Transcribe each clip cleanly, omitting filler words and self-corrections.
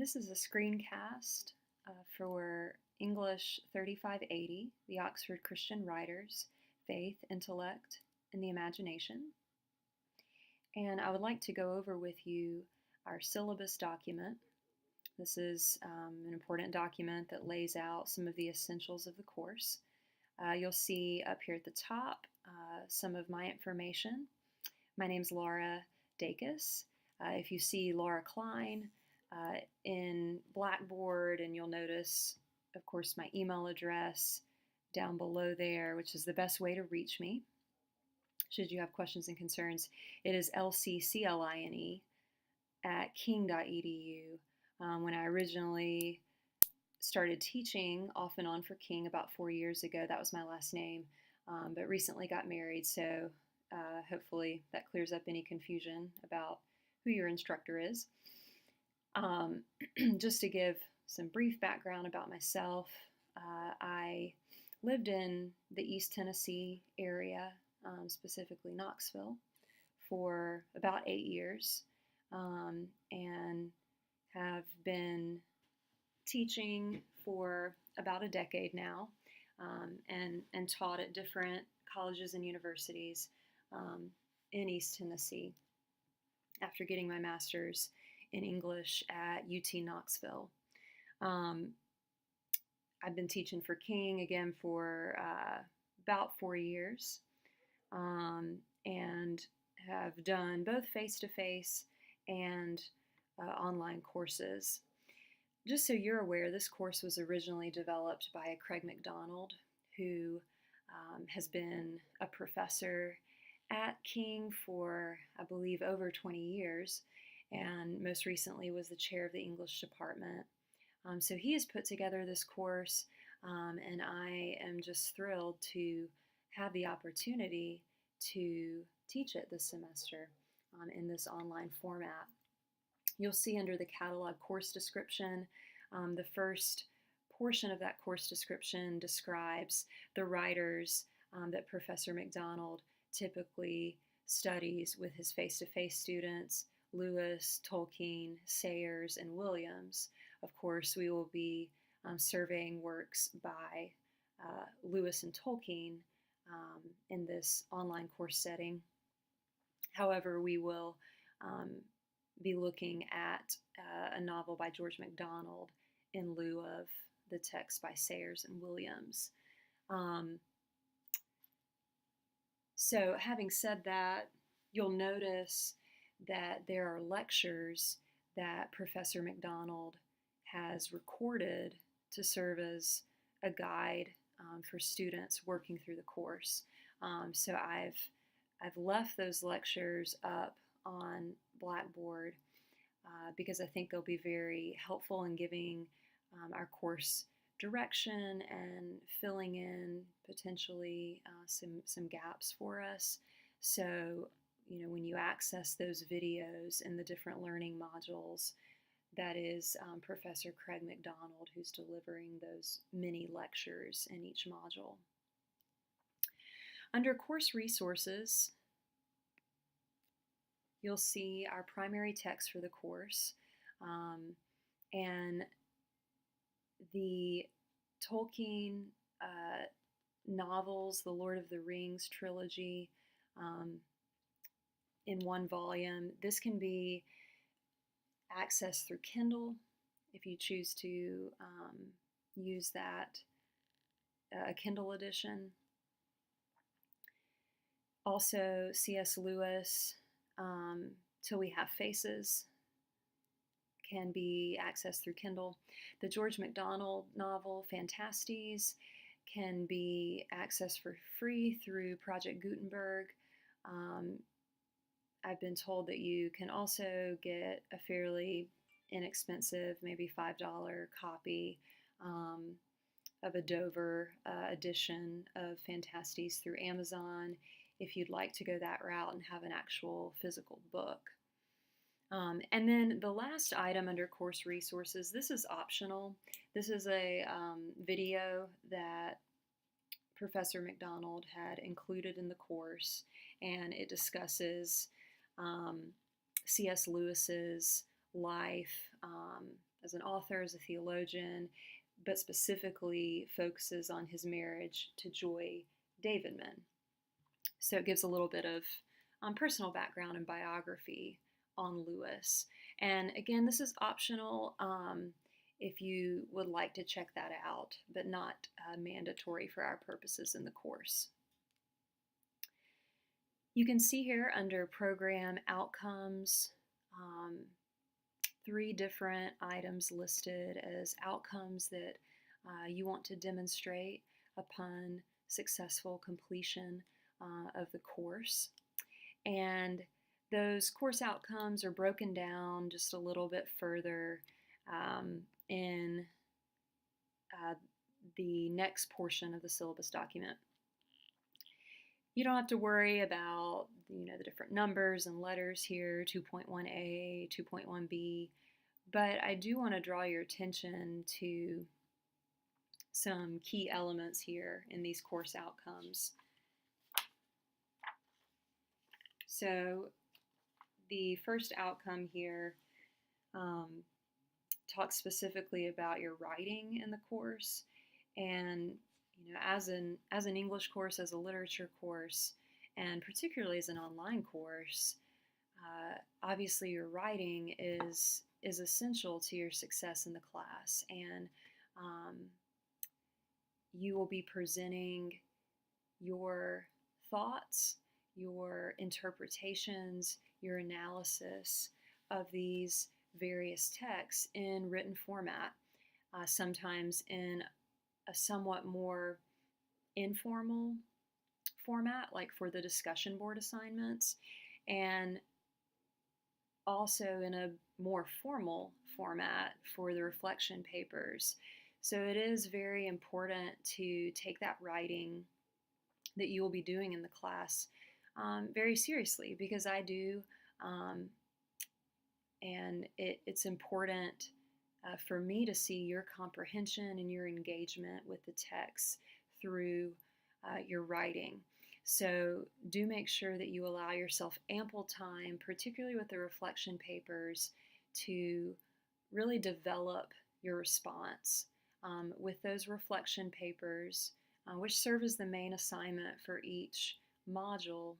This is a screencast for English 3580, the Oxford Christian Writers, Faith, Intellect, and the Imagination. And I would like to go over with you our syllabus document. This is an important document that lays out some of the essentials of the course. You'll see up here at the top some of my information. My name's Laura Dacus. If you see Laura Klein in Blackboard, and you'll notice, of course, my email address down below there, which is the best way to reach me should you have questions and concerns. It is lccline@king.edu. When I originally started teaching off and on for King about 4 years ago, that was my last name, but recently got married, so hopefully that clears up any confusion about who your instructor is. Just to give some brief background about myself, I lived in the East Tennessee area, specifically Knoxville, for about 8 years, and have been teaching for about a decade now, and taught at different colleges and universities in East Tennessee after getting my master's in English at UT Knoxville. I've been teaching for King again for about 4 years, and have done both face-to-face and online courses. Just so you're aware, this course was originally developed by Craig McDonald, who has been a professor at King for, I believe, over 20 years, and most recently was the chair of the English department. So he has put together this course, and I am just thrilled to have the opportunity to teach it this semester in this online format. You'll see under the catalog course description, the first portion of that course description describes the writers that Professor McDonald typically studies with his face-to-face students: Lewis, Tolkien, Sayers, and Williams. Of course, we will be surveying works by Lewis and Tolkien in this online course setting. However, we will be looking at a novel by George MacDonald in lieu of the text by Sayers and Williams. So having said that, you'll notice that there are lectures that Professor McDonald has recorded to serve as a guide for students working through the course. So I've left those lectures up on Blackboard because I think they'll be very helpful in giving our course direction and filling in potentially some gaps for us. So, when you access those videos in the different learning modules, that is Professor Craig McDonald who's delivering those mini lectures in each module. Under course resources, you'll see our primary text for the course, and the Tolkien novels, the Lord of the Rings trilogy, in one volume. This can be accessed through Kindle if you choose to use that, a Kindle edition. Also, C.S. Lewis, Till We Have Faces, can be accessed through Kindle. The George MacDonald novel, Fantastes, can be accessed for free through Project Gutenberg. I've been told that you can also get a fairly inexpensive, maybe $5 copy of a Dover edition of Fantastes through Amazon if you'd like to go that route and have an actual physical book. And then the last item under course resources, this is optional. This is a video that Professor McDonald had included in the course, and it discusses C.S. Lewis's life an author, as a theologian, but specifically focuses on his marriage to Joy Davidman. So it gives a little bit of personal background and biography on Lewis. And again, this is optional if you would like to check that out, but not mandatory for our purposes in the course. You can see here under Program Outcomes, 3 different items listed as outcomes that you want to demonstrate upon successful completion of the course. And those course outcomes are broken down just a little bit further in the next portion of the syllabus document. You don't have to worry about the different numbers and letters here, 2.1a, 2.1b, but I do want to draw your attention to some key elements here in these course outcomes. So the first outcome here talks specifically about your writing in the course, and as an English course, as a literature course, and particularly as an online course, obviously your writing is essential to your success in the class, and you will be presenting your thoughts, your interpretations, your analysis of these various texts in written format, sometimes in a somewhat more informal format, like for the discussion board assignments, and also in a more formal format for the reflection papers. So it is very important to take that writing that you will be doing in the class very seriously, because I do, and it's important for me to see your comprehension and your engagement with the text through your writing. So do make sure that you allow yourself ample time, particularly with the reflection papers, to really develop your response. With those reflection papers, which serve as the main assignment for each module,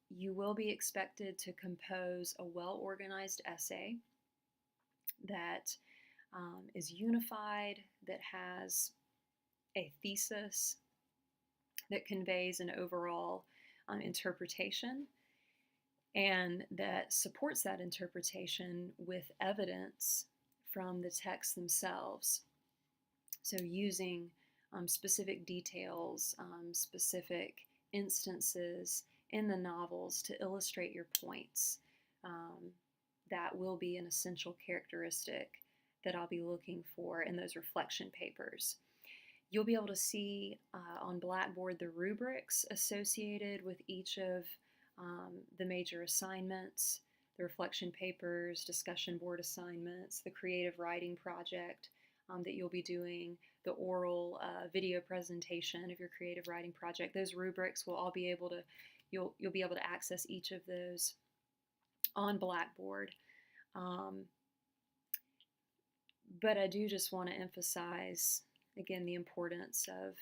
you will be expected to compose a well-organized essay that is unified, that has a thesis, that conveys an overall interpretation, and that supports that interpretation with evidence from the texts themselves. So using specific details, specific instances in the novels to illustrate your points. That will be an essential characteristic that I'll be looking for in those reflection papers. You'll be able to see on Blackboard the rubrics associated with each of the major assignments, the reflection papers, discussion board assignments, the creative writing project that you'll be doing, the oral video presentation of your creative writing project. Those rubrics will all be able to, you'll be able to access each of those on Blackboard. But I do just want to emphasize, again, the importance of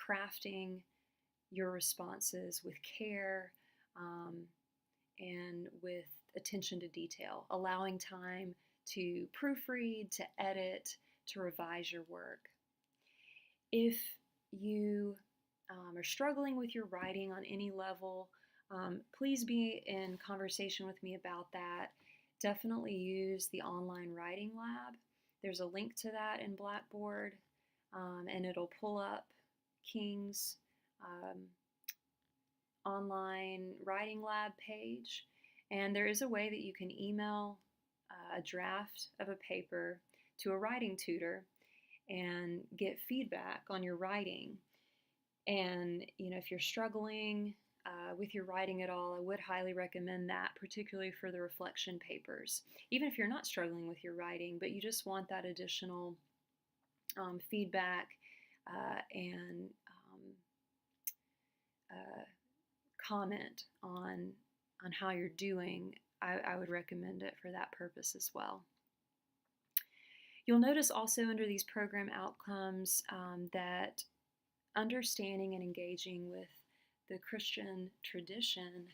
crafting your responses with care and with attention to detail, allowing time to proofread, to edit, to revise your work. If you are struggling with your writing on any level, please be in conversation with me about that. Definitely use the online writing lab. There's a link to that in Blackboard, and it'll pull up King's online writing lab page. And there is a way that you can email a draft of a paper to a writing tutor and get feedback on your writing. And if you're struggling with your writing at all, I would highly recommend that, particularly for the reflection papers. Even if you're not struggling with your writing, but you just want that additional feedback and comment on how you're doing, I would recommend it for that purpose as well. You'll notice also under these program outcomes that understanding and engaging with the Christian tradition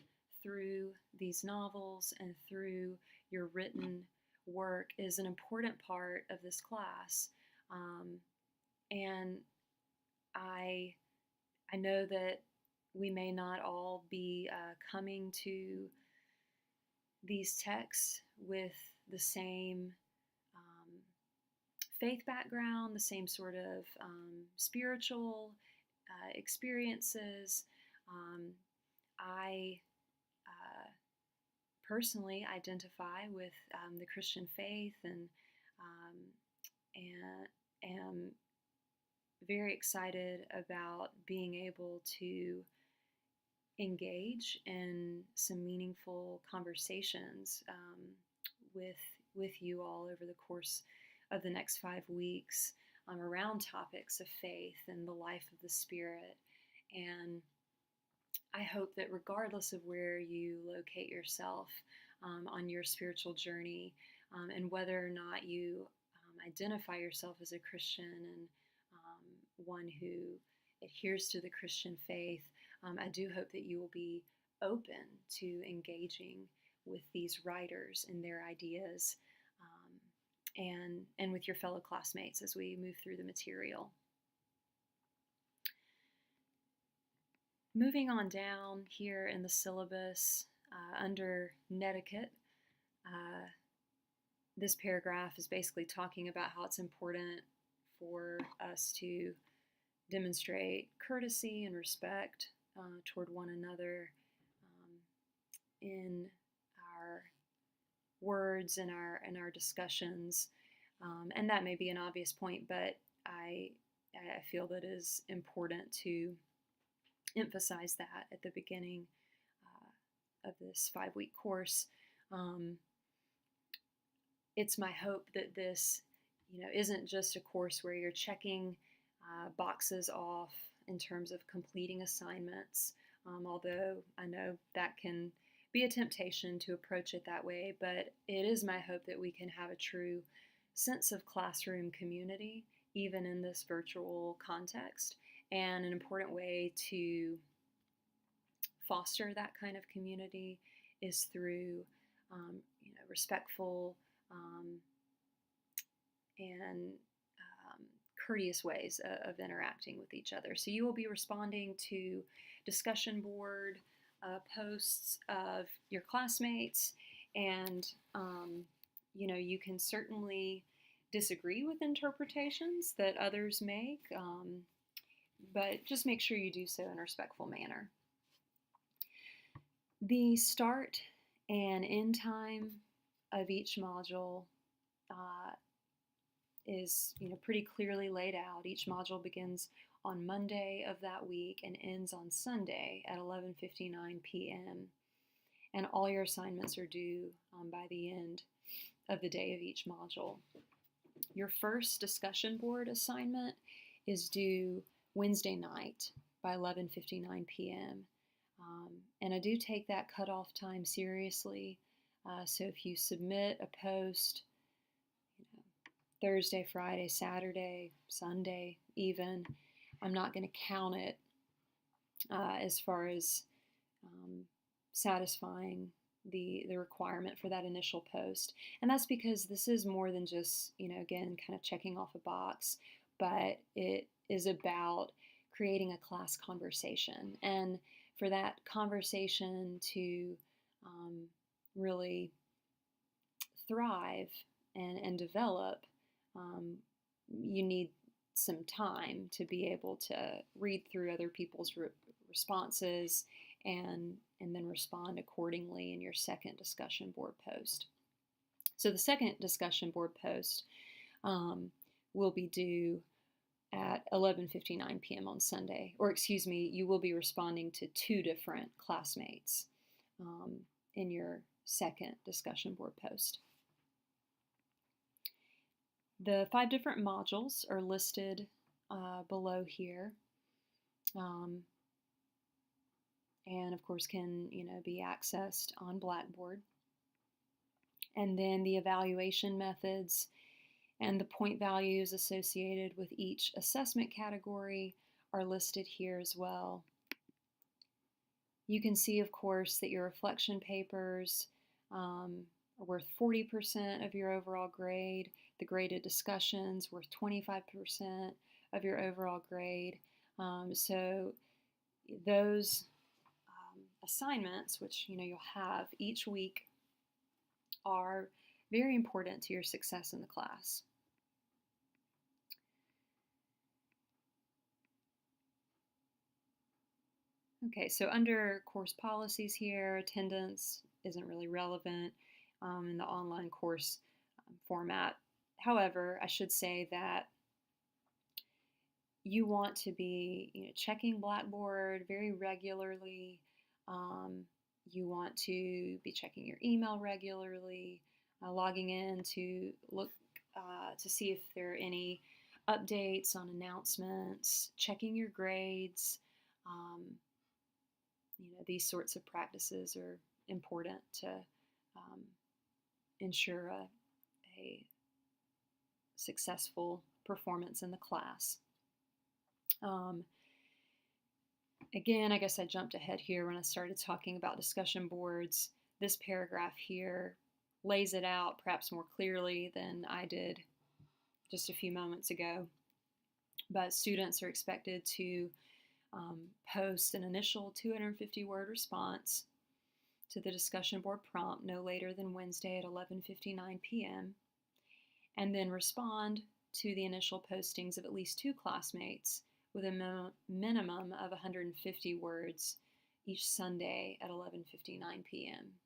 through these novels and through your written work is an important part of this class. And I know that we may not all be coming to these texts with the same faith background, the same sort of spiritual experiences. I personally identify with the Christian faith and am very excited about being able to engage in some meaningful conversations with you all over the course of the next 5 weeks around topics of faith and the life of the Spirit. And I hope that regardless of where you locate yourself on your spiritual journey, and whether or not you identify yourself as a Christian and one who adheres to the Christian faith, I do hope that you will be open to engaging with these writers and their ideas, and with your fellow classmates as we move through the material. Moving on down here in the syllabus, under netiquette, this paragraph is basically talking about how it's important for us to demonstrate courtesy and respect toward one another in our words and our discussions. And that may be an obvious point, but I feel that it is important to emphasize that at the beginning of this 5-week course. It's my hope that this, isn't just a course where you're checking boxes off in terms of completing assignments, although I know that can be a temptation to approach it that way, but it is my hope that we can have a true sense of classroom community, even in this virtual context. And an important way to foster that kind of community is through respectful and courteous ways of interacting with each other. So you will be responding to discussion board posts of your classmates, and you can certainly disagree with interpretations that others make, but just make sure you do so in a respectful manner. The start and end time of each module is pretty clearly laid out. Each module begins on Monday of that week and ends on Sunday at 11:59 p.m. And all your assignments are due by the end of the day of each module. Your first discussion board assignment is due Wednesday night by 11:59 p.m. And I do take that cutoff time seriously. So if you submit a post Thursday, Friday, Saturday, Sunday even, I'm not going to count it as far as satisfying the requirement for that initial post. And that's because this is more than just, again, kind of checking off a box, but it is about creating a class conversation. And for that conversation to really thrive and develop, you need some time to be able to read through other people's responses and then respond accordingly in your second discussion board post. So the second discussion board post will be due at 11:59 p.m. on Sunday, or excuse me, you will be responding to 2 different classmates in your second discussion board post. The 5 different modules are listed below here, and of course can be accessed on Blackboard. And then the evaluation methods And the point values associated with each assessment category are listed here as well. You can see, of course, that your reflection papers are worth 40% of your overall grade. The graded discussions worth 25% of your overall grade. So those assignments, which you'll have each week, are very important to your success in the class. Okay, so under course policies here, attendance isn't really relevant in the online course format. However, I should say that you want to be checking Blackboard very regularly. You want to be checking your email regularly, logging in to look to see if there are any updates on announcements, checking your grades. These sorts of practices are important to ensure a successful performance in the class. Again, I guess I jumped ahead here when I started talking about discussion boards. This paragraph here lays it out perhaps more clearly than I did just a few moments ago. But students are expected to post an initial 250-word response to the discussion board prompt no later than Wednesday at 11:59 p.m. and then respond to the initial postings of at least 2 classmates with a minimum of 150 words each Sunday at 11:59 p.m.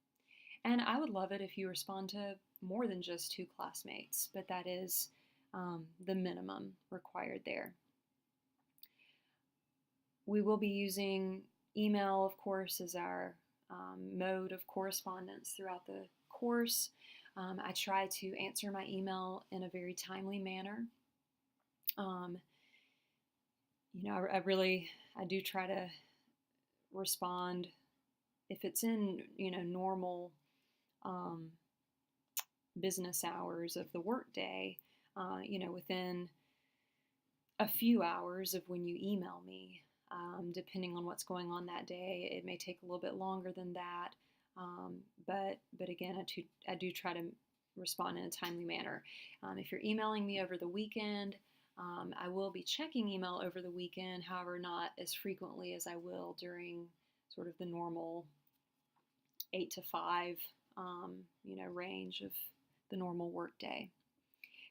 And I would love it if you respond to more than just 2 classmates, but that is the minimum required there. We will be using email, of course, as our mode of correspondence throughout the course. I try to answer my email in a very timely manner. I do try to respond if it's in, normal business hours of the workday, within a few hours of when you email me. Depending on what's going on that day, it may take a little bit longer than that. But again, I do try to respond in a timely manner. If you're emailing me over the weekend, I will be checking email over the weekend, however, not as frequently as I will during sort of the normal 8 to 5, range of the normal workday.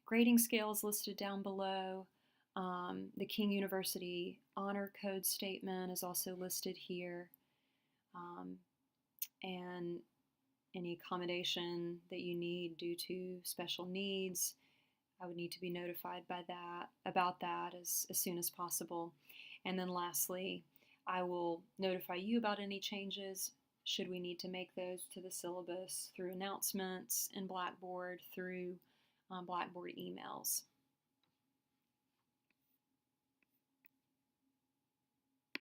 Grading scales listed down below. The King University Honor Code statement is also listed here. And any accommodation that you need due to special needs, I would need to be notified about that as soon as possible. And then lastly, I will notify you about any changes should we need to make those to the syllabus through announcements in Blackboard, through Blackboard emails.